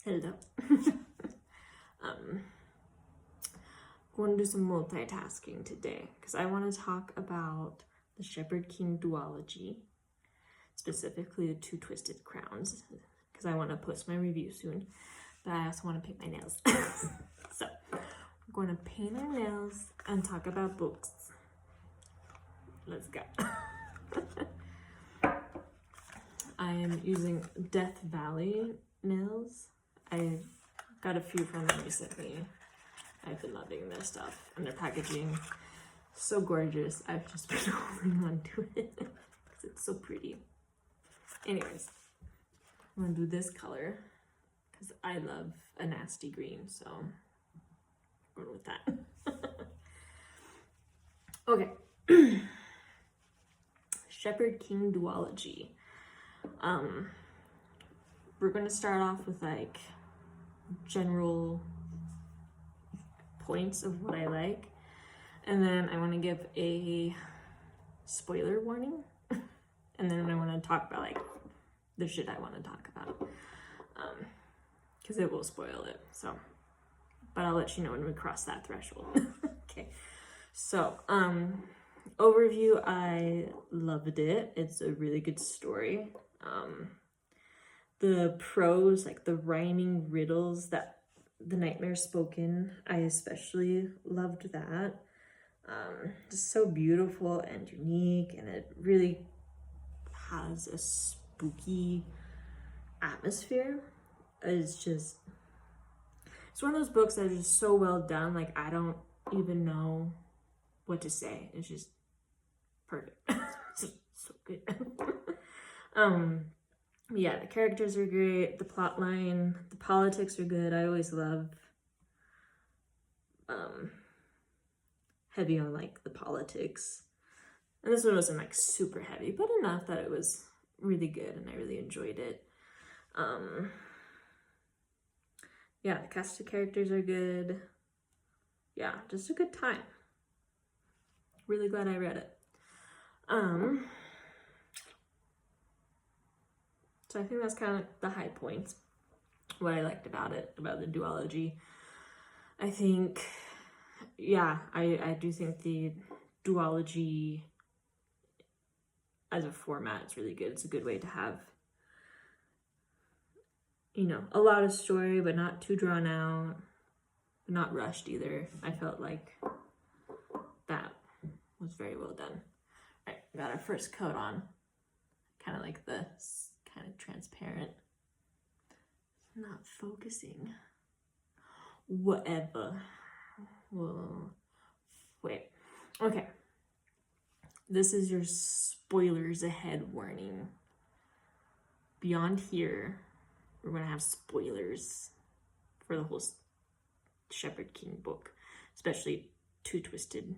Hello. Going to do some multitasking today because I want to talk about the Shepard King duology, specifically the Two Twisted Crowns, because I want to post my review soon, but I also want to paint my nails. So we're going to paint our nails and talk about books. Let's go. I am using Death Valley nails. I got a few from them recently. I've been loving their stuff and their packaging. So gorgeous. I've just been holding on to it because it's so pretty. Anyways, I'm gonna do this color because I love a nasty green, so I'm going with that. Okay. Shepard King duology. We're gonna start off with like general points of what I like, and then I want to give a spoiler warning, and then I want to talk about like the shit I want to talk about, because it will spoil it. So, but I'll let you know when we cross that threshold. Okay. So, overview, I loved it. It's a really good story. The prose, like the rhyming riddles that the nightmare spoken, I especially loved that. Just so beautiful and unique, and it really has a spooky atmosphere. It's one of those books that is just so well done, like I don't even know what to say. It's just perfect. So good. Yeah, the characters are great, the plot line, the politics are good. I always love heavy on like the politics. And this one wasn't like super heavy, but enough that it was really good and I really enjoyed it. Yeah, the cast of characters are good. Yeah, just a good time. Really glad I read it. So I think that's kind of the high points, what I liked about it, about the duology. I think, yeah, I do think the duology as a format is really good. It's a good way to have, you know, a lot of story, but not too drawn out, not rushed either. I felt like that was very well done. All right, we got our first coat on. Kind of like the kind of transparent. Not focusing. Whatever. Whoa. Wait. Okay. This is your spoilers ahead warning. Beyond here, we're going to have spoilers for the whole Shepard King book, especially Two Twisted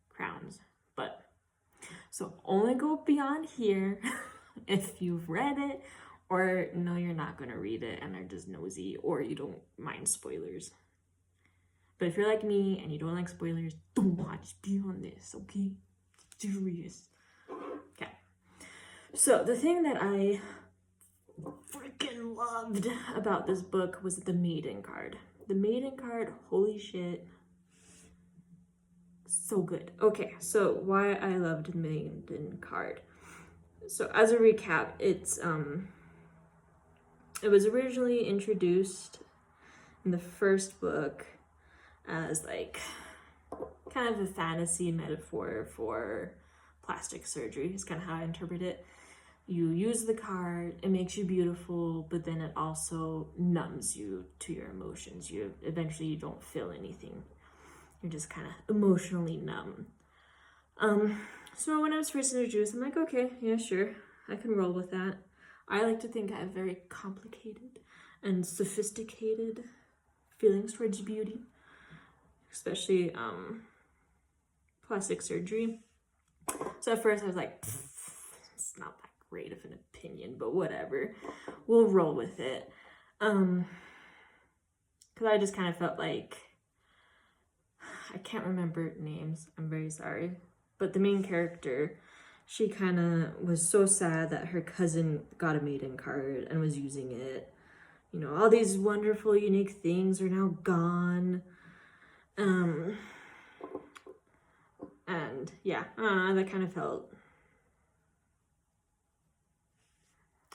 Crowns. But so only go beyond here if you've read it, or no, you're not going to read it and are just nosy, or you don't mind spoilers. But if you're like me and you don't like spoilers, don't watch beyond this, okay? Serious. Okay. So the thing that I freaking loved about this book was the maiden card. The maiden card, holy shit. So good. Okay, so why I loved the maiden card. So as a recap, it was originally introduced in the first book as like kind of a fantasy metaphor for plastic surgery. Is kind of how I interpret it. You use the card, it makes you beautiful, but then it also numbs you to your emotions. You don't feel anything. You're just kind of emotionally numb. So when I was first introduced, I'm like, okay, yeah, sure, I can roll with that. I like to think I have very complicated and sophisticated feelings towards beauty, especially plastic surgery. So at first I was like, it's not that great of an opinion, but whatever, we'll roll with it. Because I just kind of felt like, I can't remember names, I'm very sorry, but the main character, she kind of was so sad that her cousin got a maiden card and was using it, you know, all these wonderful, unique things are now gone. And yeah, I don't know, that kind of felt,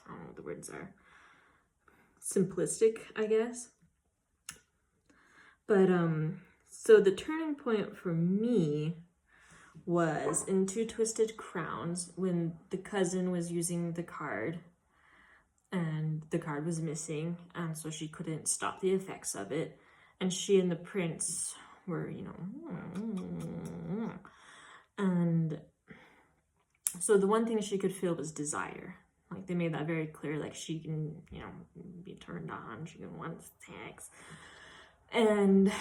I don't know what the words are, simplistic, I guess. But so the turning point for me was in Two Twisted Crowns, when the cousin was using the card and the card was missing, and so she couldn't stop the effects of it, and she and the prince were, you know, and so the one thing she could feel was desire. Like, they made that very clear, like, she can, you know, be turned on, she can want sex. And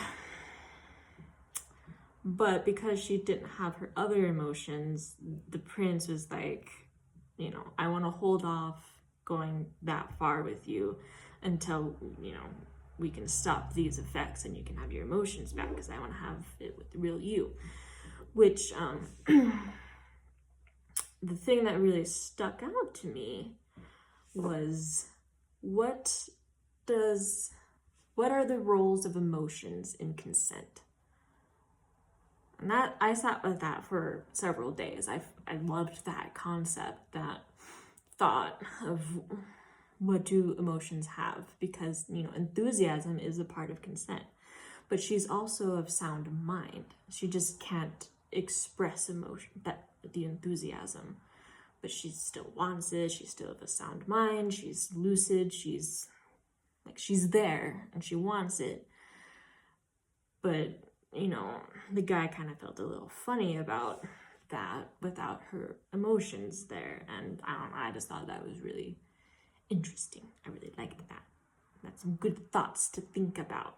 but because she didn't have her other emotions, the prince was like, you know, I want to hold off going that far with you until, you know, we can stop these effects and you can have your emotions back, because I want to have it with the real you. Which the thing that really stuck out to me was, what are the roles of emotions in consent? And that, I sat with that for several days. I loved that concept, that thought of what do emotions have, because, you know, enthusiasm is a part of consent, but she's also of sound mind. She just can't express emotion, that the enthusiasm, but she still wants it. She's still of a sound mind. She's lucid. She's there and she wants it. But, you know, the guy kind of felt a little funny about that without her emotions there. And I don't know, I just thought that was really interesting. I really liked that. That's some good thoughts to think about.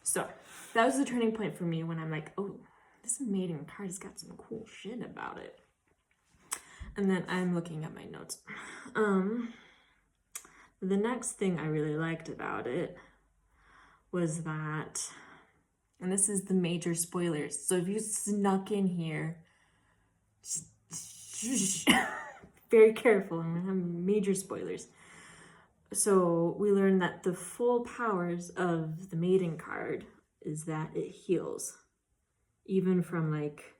So that was the turning point for me, when I'm like, oh, this mating card has got some cool shit about it. And then I'm looking at my notes. The next thing I really liked about it was that, and this is the major spoilers, so if you snuck in here, very careful, I'm gonna have major spoilers. So we learned that the full powers of the maiden card is that it heals, even from, like,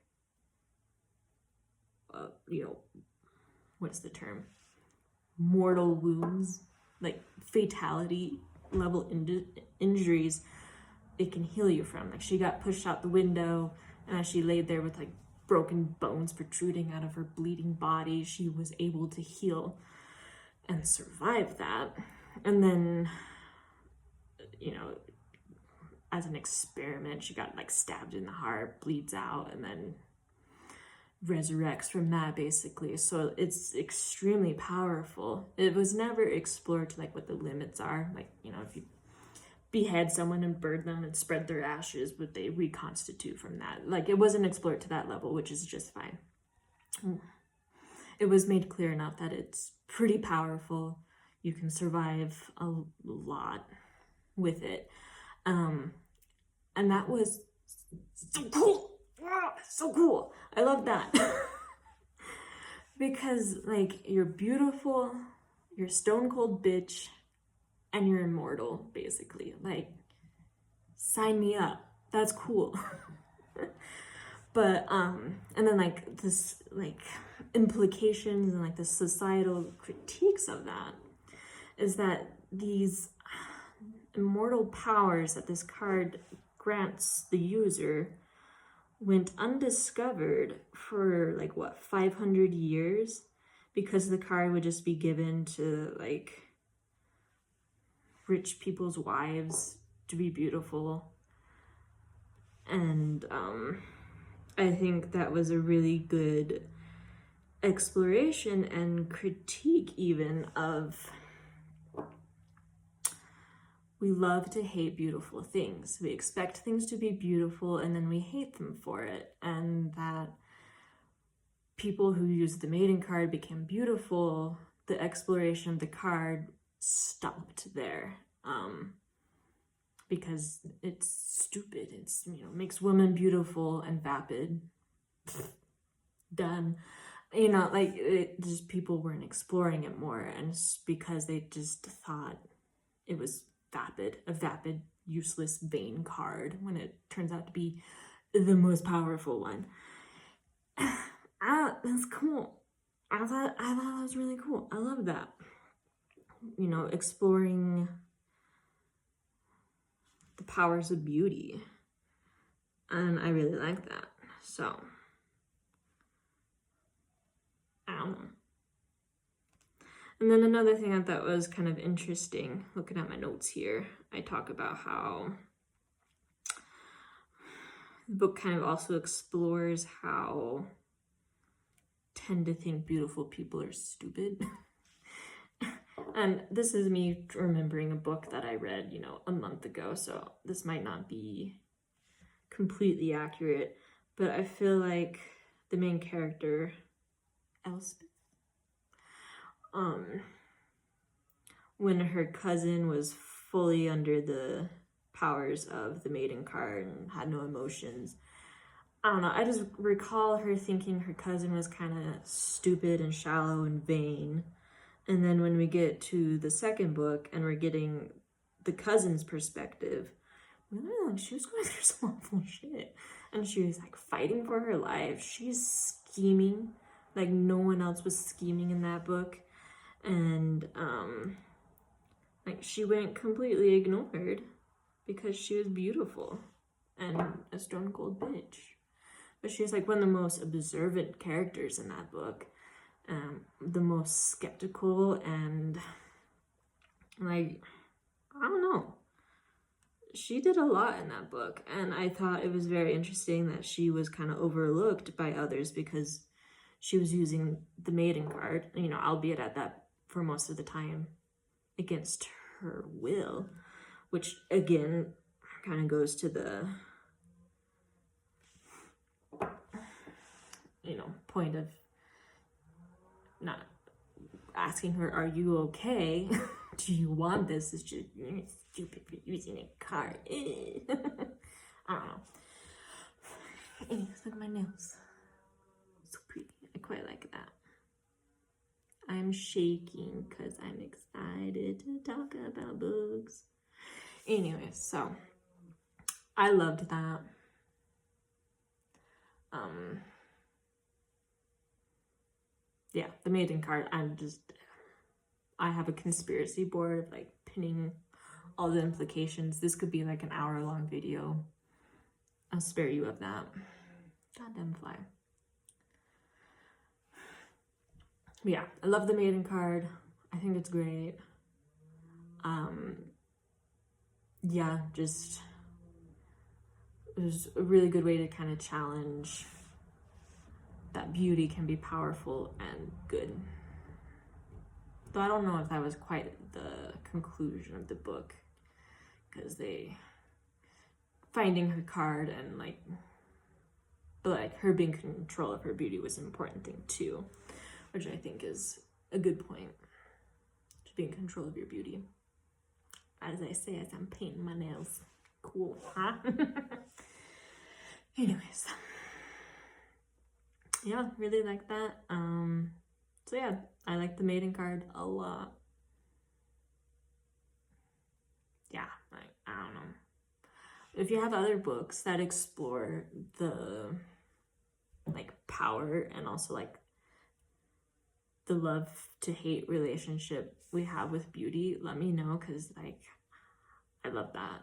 you know, what's the term? Mortal wounds, like fatality level injuries, it can heal you from. Like, she got pushed out the window, and as she laid there with, like, broken bones protruding out of her bleeding body, she was able to heal and survive that. And then, you know, as an experiment, she got, like, stabbed in the heart, bleeds out, and then resurrects from that, basically. So it's extremely powerful. It was never explored to, like, what the limits are. Like, you know, if you behead someone and burn them and spread their ashes, would they reconstitute from that? Like, it wasn't explored to that level, which is just fine. It was made clear enough that it's pretty powerful. You can survive a lot with it. And that was so cool. So cool. I love that. Because, like, you're beautiful, you're stone cold bitch, and you're immortal, basically. Like, sign me up. That's cool. But and then, like, this, like, implications and, like, the societal critiques of that is that these immortal powers that this card grants the user went undiscovered for, like, what, 500 years, because the card would just be given to, like, rich people's wives to be beautiful. And I think that was a really good exploration and critique, even, of, we love to hate beautiful things. We expect things to be beautiful and then we hate them for it. And that people who used the maiden card became beautiful, the exploration of the card stopped there. Because it's stupid. It's, you know, makes women beautiful and vapid. Done. You know, like, it just, people weren't exploring it more, and it's because they just thought it was a vapid, useless, vain card when it turns out to be the most powerful one. That's cool. I thought that was really cool. I love that. You know, exploring the powers of beauty. And I really like that. So, I don't know. And then another thing I thought was kind of interesting, looking at my notes here, I talk about how the book kind of also explores how I tend to think beautiful people are stupid. And this is me remembering a book that I read, you know, a month ago, so this might not be completely accurate, but I feel like the main character, Elspeth, when her cousin was fully under the powers of the maiden card and had no emotions, I don't know, I just recall her thinking her cousin was kind of stupid and shallow and vain. And then when we get to the second book and we're getting the cousin's perspective, like she was going through some awful shit. And she was like fighting for her life. She's scheming like no one else was scheming in that book. And like she went completely ignored because she was beautiful and a stone cold bitch. But she's like one of the most observant characters in that book. The most skeptical and like, I don't know. She did a lot in that book, and I thought it was very interesting that she was kind of overlooked by others because she was using the maiden card, you know, albeit at that for most of the time against her will, which again kind of goes to the, you know, point of not asking her, are you okay? Do you want this? It's just, you're stupid for using a card. I don't know. Anyways, look at my nails. So pretty. I quite like that. I'm shaking because I'm excited to talk about books. Anyways, so I loved that. Yeah, the maiden card, I have a conspiracy board of like pinning all the implications. This could be like an hour-long video. I'll spare you of that. Goddamn fly. But yeah, I love the maiden card. I think it's great. Yeah, just it was a really good way to kind of challenge that beauty can be powerful and good. Though I don't know if that was quite the conclusion of the book, because they finding her card and like, but like her being in control of her beauty was an important thing too, which I think is a good point, to be in control of your beauty. As I say, as I'm painting my nails. Cool, huh? Anyways, yeah, really like that. So yeah, I like the maiden card a lot. Yeah, I don't know. If you have other books that explore the like power and also like the love to hate relationship we have with beauty, let me know, because like I love that.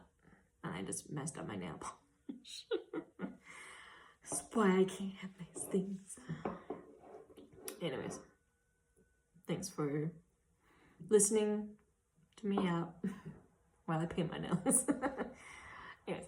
And I just messed up my nail polish. That's why I can't have nice things. Anyways, thanks for listening to me out while I paint my nails. Anyways.